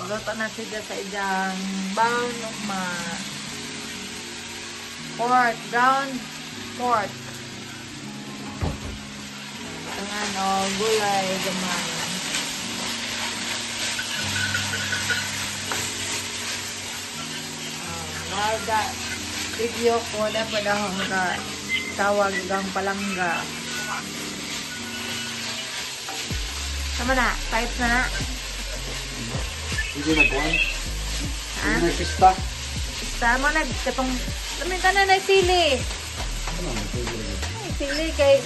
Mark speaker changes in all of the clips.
Speaker 1: Luto na sila sa isang bowl ng pork, ground pork. Tangan o gulay gamay. Marga video ko na pa daw nga tawag gang palangga. Sama na, types na na.
Speaker 2: Hindi nagkuhan.
Speaker 1: Ha?
Speaker 2: Hindi nagpista.
Speaker 1: Pista mo na, katong, lamin ka na sili.
Speaker 2: Ano ang pwede?
Speaker 1: Ay, sili kay,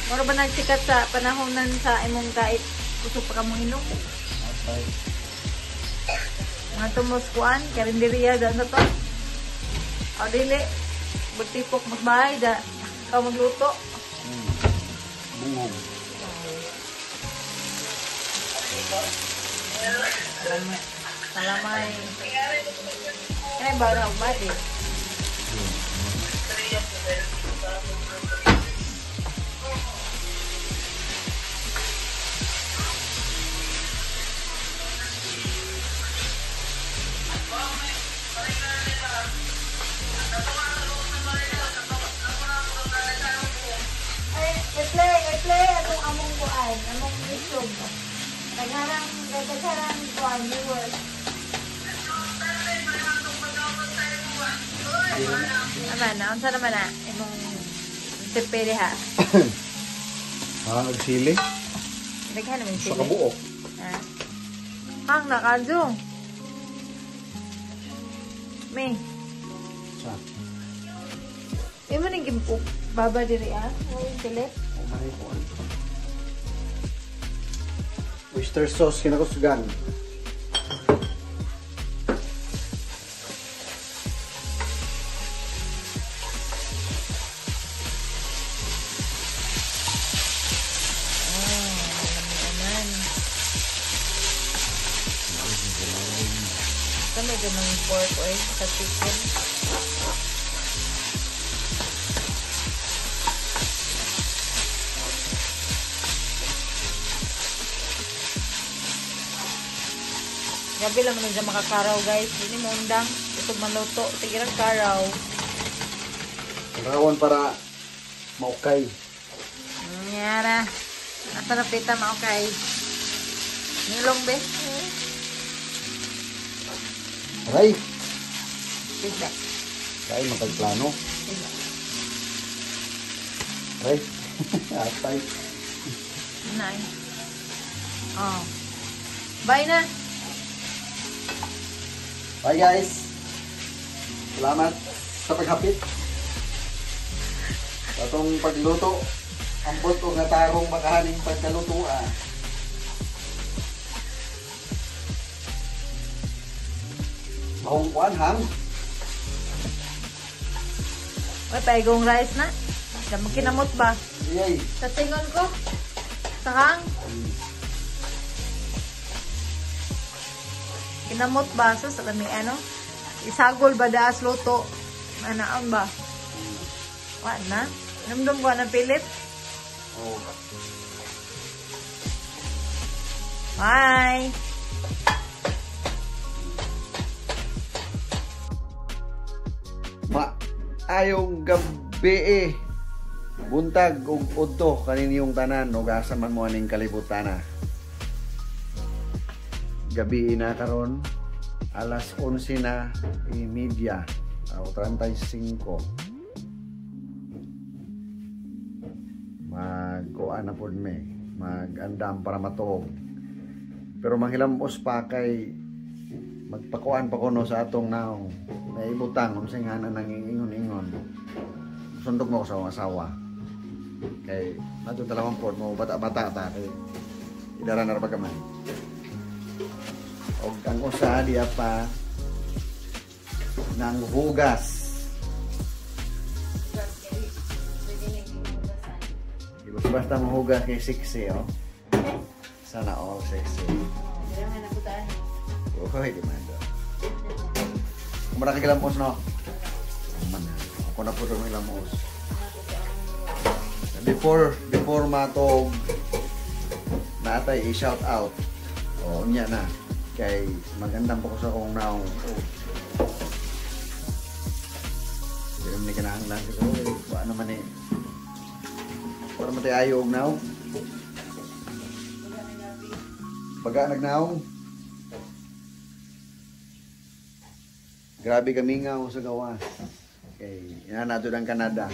Speaker 1: moro ba nagsikat sa panahonan sa imong kahit kusog pa ka mong inom?
Speaker 2: Okay.
Speaker 1: Mga tumuskuan, karinderiya daan na to. O dili, magtipok magbahay, da, ikaw magluto.
Speaker 2: Bungog.
Speaker 1: Salamay. Kaya ba na umati? I-play atong among kuan, among YouTube. Nagharang kuan viewers. Aman na, unsa naman na imong tipili ha.
Speaker 2: Nagsili?
Speaker 1: Daghan naman
Speaker 2: Sa
Speaker 1: sila.
Speaker 2: kabuok.
Speaker 1: Ha? Hang nakadyo. May.
Speaker 2: Sa?
Speaker 1: Imo ning gimpuk baba diri ah. Ay tilit.
Speaker 2: Umahay ko. Oyster sauce kinakusgan.
Speaker 1: Kami ganang pork oil sa chicken. Gabi lang man dyan makakaraw guys. Hindi mo undang. Ito maluto. Tigirang karaw.
Speaker 2: Karawan para maukay.
Speaker 1: Nyara. Asa na pita mo okay. Nilong be.
Speaker 2: Aray!
Speaker 1: Pita.
Speaker 2: Kaya magkagplano. Aray! Atay.
Speaker 1: Nay. Oh. Bye na.
Speaker 2: Bye guys! Salamat sa paghapit. Sa itong pagluto. Ambot ko nga tarong makahaning pagkalutua. Mahong kuan hang.
Speaker 1: May paigong rice na. Diyan mo kinamot ba?
Speaker 2: Iyay.
Speaker 1: Sa tingon ko. Sakang. Kinamot ba? So, sa kami ano? Isagol ba daas luto? Manaon ba? Wala na? Namdum ko ng Philip?
Speaker 2: Oh.
Speaker 1: Bye!
Speaker 2: Maayong gabi buntag ug udto kaninyong tanan ug asa man mo aning kalibutan na. Gabi na karon alas 11 na media o 35. Magkuan na pod me, magandam para matuog. Pero manghilamos pa kay magpakuan pa kuno sa atong naong naibutang kung sing nga nang ingon-ingon. Sundog mo ko sa akong asawa. Kay nato dalawang pod mo bata-bata ta kay idara na ra pagkamay. Og ang usa diya pa nang hugas. Basta mahugas kay sexy oh. Sana all sexy. Uy, di man. Kung marami kilamos, no? Ako na po doon may kilamos. Before matog, naatay i-shout out. O, unya na. Kay magandang po ko sa kong naong. Hindi naman kinahanglan siguro. Ba naman eh. Para matay ayog naong. Pagka nagnaong. Grabe kami nga sa gawas. Okay, yan nato ng Canada.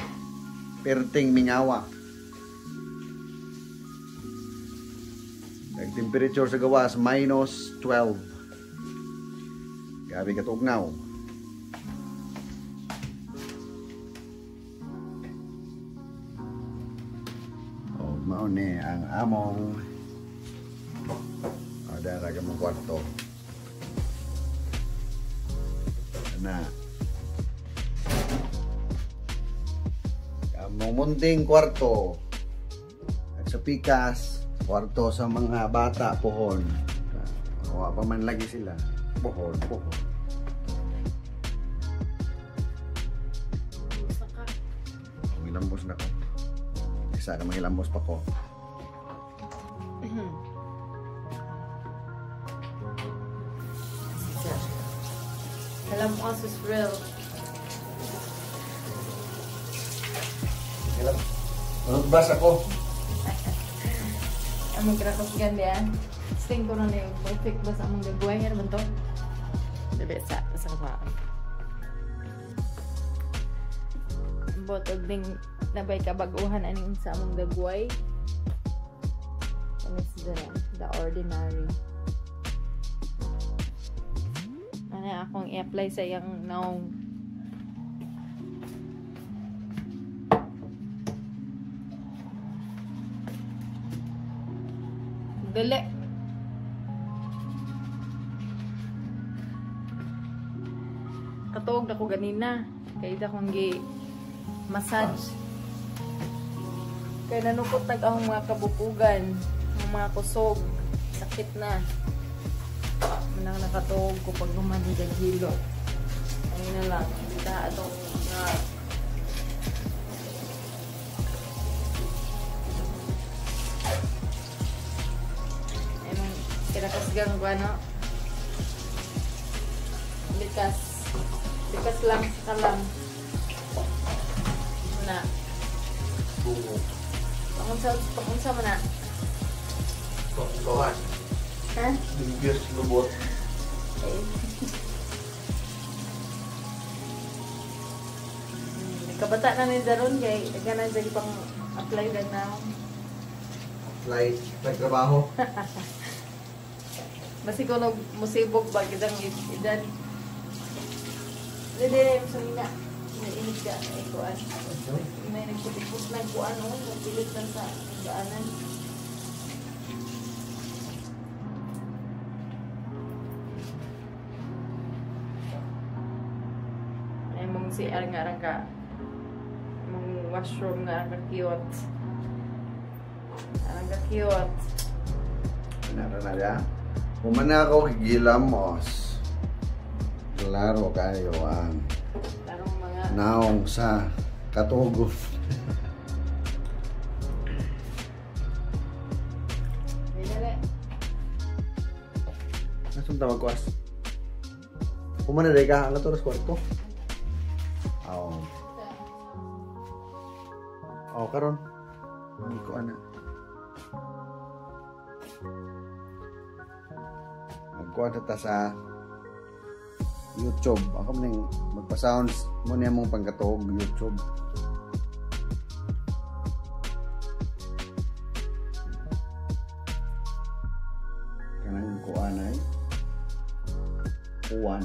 Speaker 2: Perting mingawa. Nag-temperature sa gawas, -12. Grabe katugnaw. Oh, maon eh, ang among daraga mong kwarto. Na among munting kwarto at sa pikas kwarto sa mga bata pohon. O pa man lagi sila pohon. Milambos na ko. Isa na mangilambos pa ko.
Speaker 1: Alam mo kasi is real.
Speaker 2: Magbas ako.
Speaker 1: Among krakos ganda yan. Sting ko na yung perfect ba sa among gagawin. Ano ba ito? Dabi sa kapaan. Botog ding nabay kabaguhan aning sa among gagawin. Ano is the ordinary. Ano akong i-apply sa yung naong dali. Katuog na ko ganina. Kaya akong massage. Kaya nanukot tag akong mga kabupugan. Ang mga kusog. Sakit na. Manang nakatuog ko pag lumani ng hilo. Ayun na lang. Kita atong kinakasgang ko ano. Likas lang sa kalam. Na.
Speaker 2: Bungo.
Speaker 1: Pangunsa mo na.
Speaker 2: Kawan.
Speaker 1: Ha?
Speaker 2: Bimbir lubot.
Speaker 1: Okay. Kabata na ni Daron kay nagana dali pang apply lang na.
Speaker 2: Like trabaho.
Speaker 1: Basi ko no musibog ba kitang edad. Dede mo sa ina. Init ka ay kuan. May nagpupos lang kuan o pilit lang sa daanan. Ay mong CR nga rang ka. Mong washroom nga rang ka cute. Rang ka cute.
Speaker 2: Nara na ya. Kumana ako gilamos. Klaro kayo ang
Speaker 1: Tarong mga
Speaker 2: naong sa katugon.
Speaker 1: dili.
Speaker 2: Nasaan tawag ko as? Kumana day ka ang katuros kwarto. Oo. Oh, karon. Hindi ko ana. Magkuha ta sa YouTube. Ako man magpa-sounds mo niya mong pangkatuog YouTube. Kanang kuan ay kuan.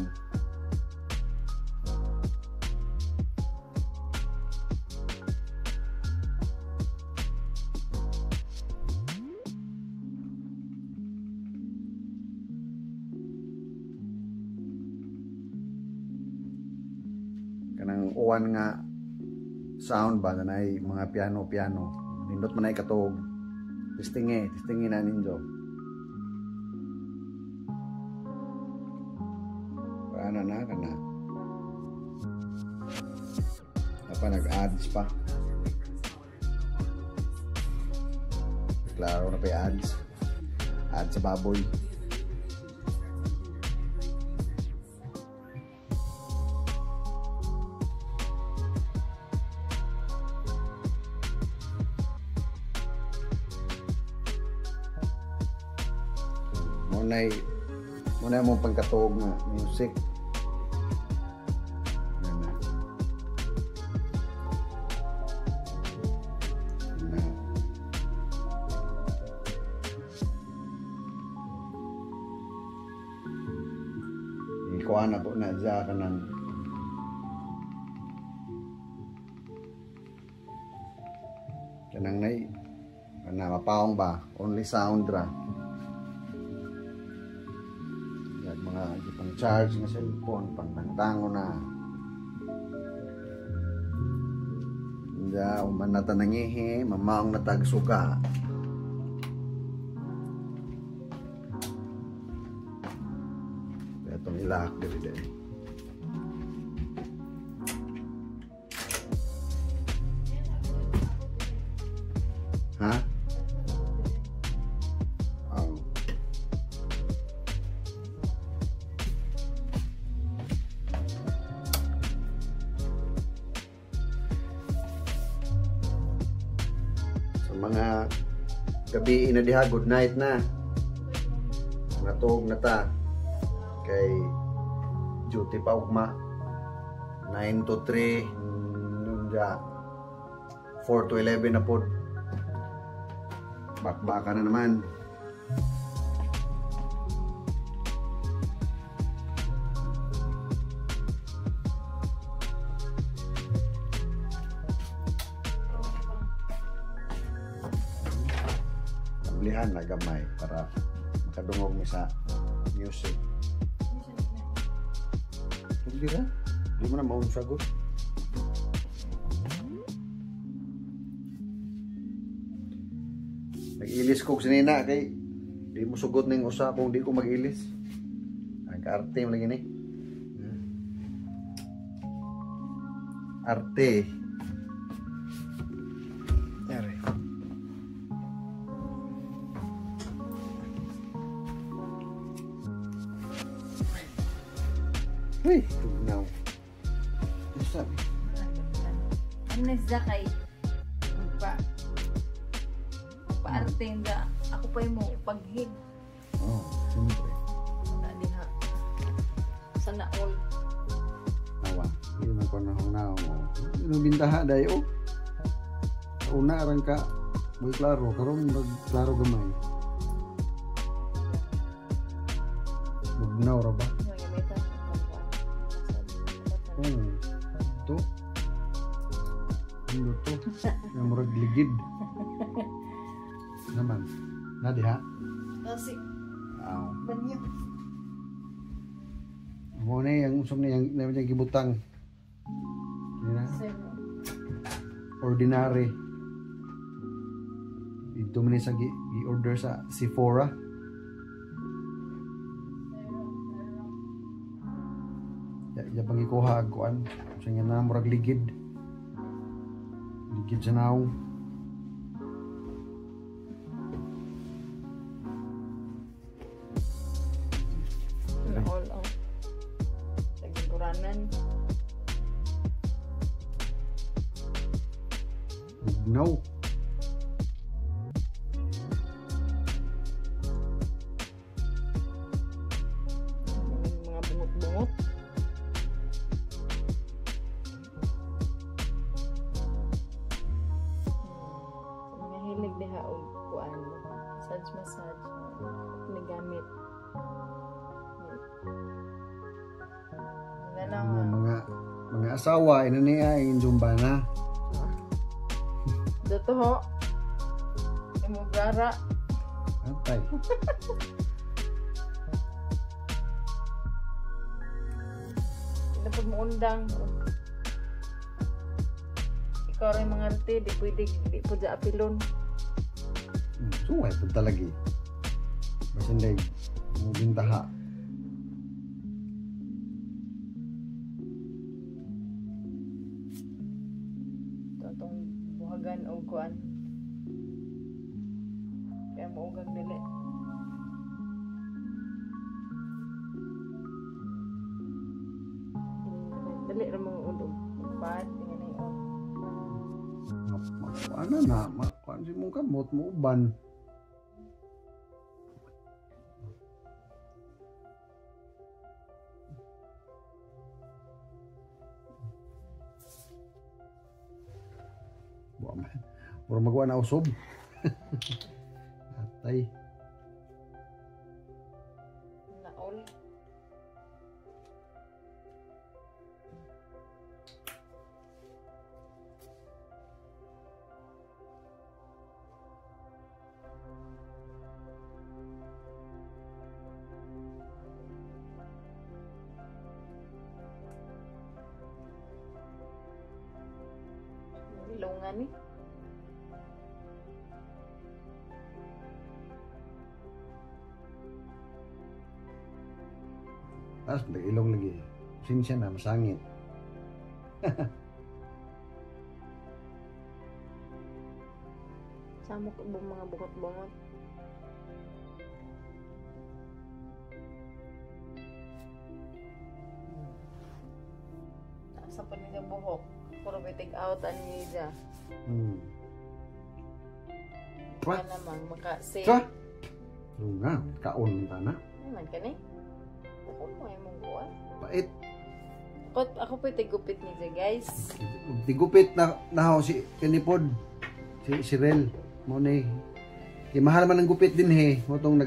Speaker 2: Kanang uwan nga sound ba na mga piano nindot man ay katog testingi na ninyo paano na kana apa nag-ads pa klaro na pa ads sa baboy Muna mong pagkatuog na music. Yan na. Yan na. Ikuha na po na dyan ka ng kanang na mapaong ba? Only sound ra. Mga pang charge ng cellphone, pantangtango na. Hindi, uman na tanangihi, mamaong natagsuka. Itong ilak, dili. Ha? Mga gabi na diha, good night na. Natog na ta. Kay duty pa ugma. 9 to 3 nunja 4 to 11 na po. Bakbaka na naman. Lihan na gamay para makadungog mo sa music. Hindi ra? Hindi mo na maunong sagot. Nag-ilis ko sinina kay di mo sugot ning usa kung di ko mag-ilis. Ang arte mo lagi ni. Arte. Yari. Uy, tugnaw. Ano sabi?
Speaker 1: Ano na siya kay paarting da ako pa mo paghig.
Speaker 2: Oh, siyempre.
Speaker 1: Dali ha. Sana all.
Speaker 2: Nawa, hindi man ko na hunaw mo. Bintaha dayo. Una ran ka, may klaro, karon klaro gamay. Bugnaw ra ba? Ito. Ano to? Yung murag ligid. Naman. Nadi ha?
Speaker 1: Kasi
Speaker 2: Wow.
Speaker 1: banyo.
Speaker 2: Mo na yung usap na yung gibutang. Hindi na. Ordinary. Ito man sa gi-order sa Sephora. Ya bang ikuha kuan sa nga na murag ligid. Ligid sa naong.
Speaker 1: All ang nagkuranan.
Speaker 2: No.
Speaker 1: Mga bungot-bungot. Mga hilig diha og kuan. Massage. Nagamit.
Speaker 2: Mga asawa ina niya yung zumba na.
Speaker 1: Dito ho. Imo gara.
Speaker 2: Atay.
Speaker 1: Dapat mo undang. Ikaw rin mga arte, di pwede, di po dya apilon.
Speaker 2: Suway po talagi. Basta hindi mo bintaha.
Speaker 1: Itong buhagan o kuan. Kaya mo ugang dili. Dali ra mga ulog. Pat, tingnan na yun.
Speaker 2: Ano na, makuan si mong kamot mo uban. Mura magawa na usob. Atay.
Speaker 1: Naol. Ilungan ni.
Speaker 2: Tapos ilong lagi. Sinsya na, masangit.
Speaker 1: Samok ibang mga bungot-bungot. Sa panila buhok. Puro bitig out ang nida.
Speaker 2: What?
Speaker 1: Ka namang makasave.
Speaker 2: Sa? Oo nga, kaon ka na.
Speaker 1: Naman ka ni. Ako mo ay mong buwan.
Speaker 2: Pait.
Speaker 1: Ako po tigupit niya guys.
Speaker 2: Tigupit na ho si Kanipod. Si Rel. Muna eh. Mahal man ang gupit din he. Motong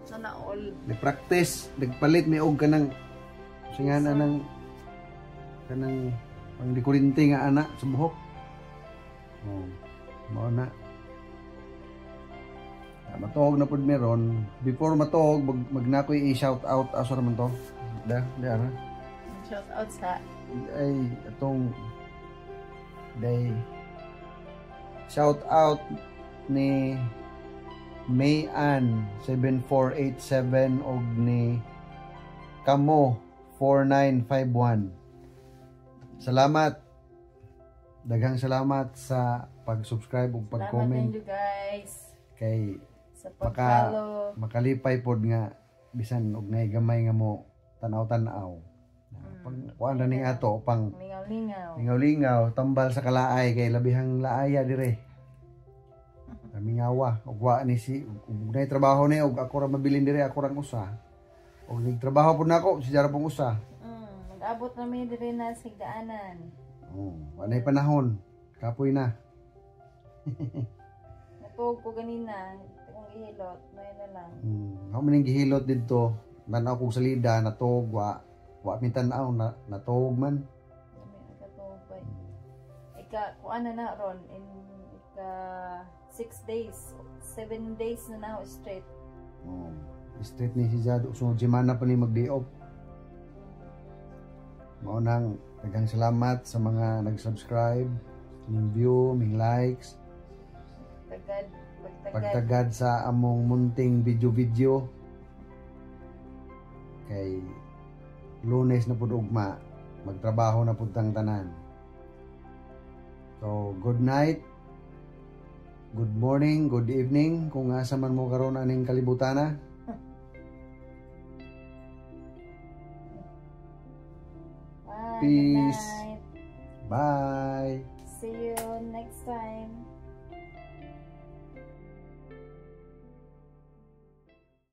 Speaker 1: Sana all.
Speaker 2: nag-practice. Nagpalit may og ka ng singana ng kanang pang di kurinti nga anak sa buhok. Oh, mao na. Matuog na pud meron. Before matuog magnakoy i-shout out asa man to. Da ara.
Speaker 1: Shout out sa
Speaker 2: Ay atong day shout out ni Mayan 7487 og ni Kamo 4951. Salamat. Daghang salamat sa pag-subscribe ug pag-comment.
Speaker 1: Salamat ninyo guys.
Speaker 2: Kay
Speaker 1: Sa pag-follow.
Speaker 2: makalipay pod nga bisan og nay gamay nga mo tanaw-tanaw. Pag kuan na ning ato pang
Speaker 1: Lingaw-lingaw.
Speaker 2: lingaw-lingaw tambal sa kalaay kay labihang laaya dire. Mingawa og wa ni si ug nay trabaho ni og ako ra mabilin dire ako ra usa. Og nagtrabaho pud nako si Jara pong usa.
Speaker 1: Mag-abot na may dire na sa higdaanan.
Speaker 2: Oh, wanay panahon. Kapoy na.
Speaker 1: Natuog ko ganina. Kung ihilot, may na lang.
Speaker 2: Ako maning gihilot dito. Nanaw kong salida, natog, wa mitanaw, natog man.
Speaker 1: May nakatuog pa. Kung ano na ron, in 6 days, 7 days na na straight.
Speaker 2: Oh, straight ni si Jado. So, Jimana pa ni mag-day off. Maunang daghang salamat sa mga nag-subscribe, ming view, ming likes. Pagtagad sa among munting video. Kay Lunes na pud ugma, magtrabaho na pud tang tanan. So, good night. Good morning, good evening kung asa man mo karon aning kalibutana.
Speaker 1: Bye.
Speaker 2: Peace.
Speaker 1: Good night.
Speaker 2: Bye.
Speaker 1: See you next time.